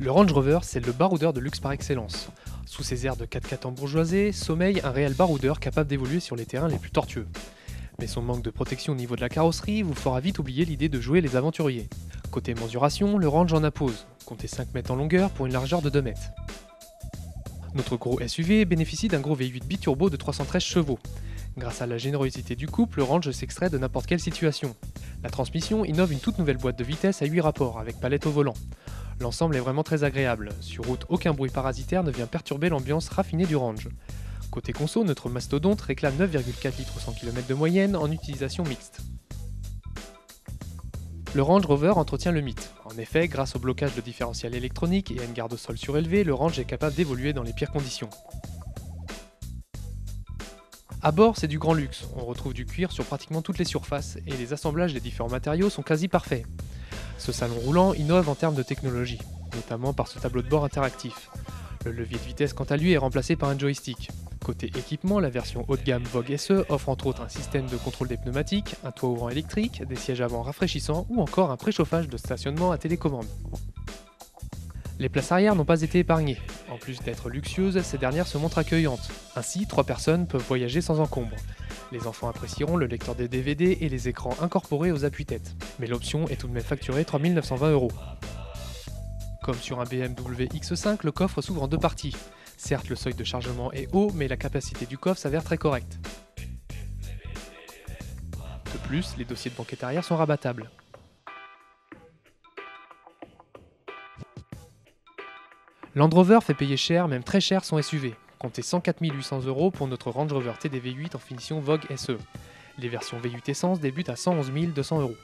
Le Range Rover, c'est le baroudeur de luxe par excellence. Sous ses airs de 4x4 embourgeoisés, sommeille un réel baroudeur capable d'évoluer sur les terrains les plus tortueux. Mais son manque de protection au niveau de la carrosserie vous fera vite oublier l'idée de jouer les aventuriers. Côté mensuration, le Range en impose, comptez 5 mètres en longueur pour une largeur de 2 mètres. Notre gros SUV bénéficie d'un gros V8 biturbo de 313 chevaux. Grâce à la générosité du couple, le Range s'extrait de n'importe quelle situation. La transmission innove une toute nouvelle boîte de vitesse à 8 rapports avec palette au volant. L'ensemble est vraiment très agréable. Sur route, aucun bruit parasitaire ne vient perturber l'ambiance raffinée du Range. Côté conso, notre mastodonte réclame 9,4 litres au 100 km de moyenne en utilisation mixte. Le Range Rover entretient le mythe. En effet, grâce au blocage de différentiel électronique et à une garde au sol surélevée, le Range est capable d'évoluer dans les pires conditions. À bord, c'est du grand luxe. On retrouve du cuir sur pratiquement toutes les surfaces et les assemblages des différents matériaux sont quasi parfaits. Ce salon roulant innove en termes de technologie, notamment par ce tableau de bord interactif. Le levier de vitesse quant à lui est remplacé par un joystick. Côté équipement, la version haut de gamme Vogue SE offre entre autres un système de contrôle des pneumatiques, un toit ouvrant électrique, des sièges avant rafraîchissants ou encore un préchauffage de stationnement à télécommande. Les places arrière n'ont pas été épargnées. En plus d'être luxueuses, ces dernières se montrent accueillantes. Ainsi, 3 personnes peuvent voyager sans encombre. Les enfants apprécieront le lecteur des DVD et les écrans incorporés aux appuis-têtes. Mais l'option est tout de même facturée 3 920 €. Comme sur un BMW X5, le coffre s'ouvre en 2 parties. Certes, le seuil de chargement est haut, mais la capacité du coffre s'avère très correcte. De plus, les dossiers de banquette arrière sont rabattables. Land Rover fait payer cher, même très cher, son SUV. Comptez 104 800 € pour notre Range Rover TDV8 en finition Vogue SE. Les versions V8 Essence débutent à 111 200 €.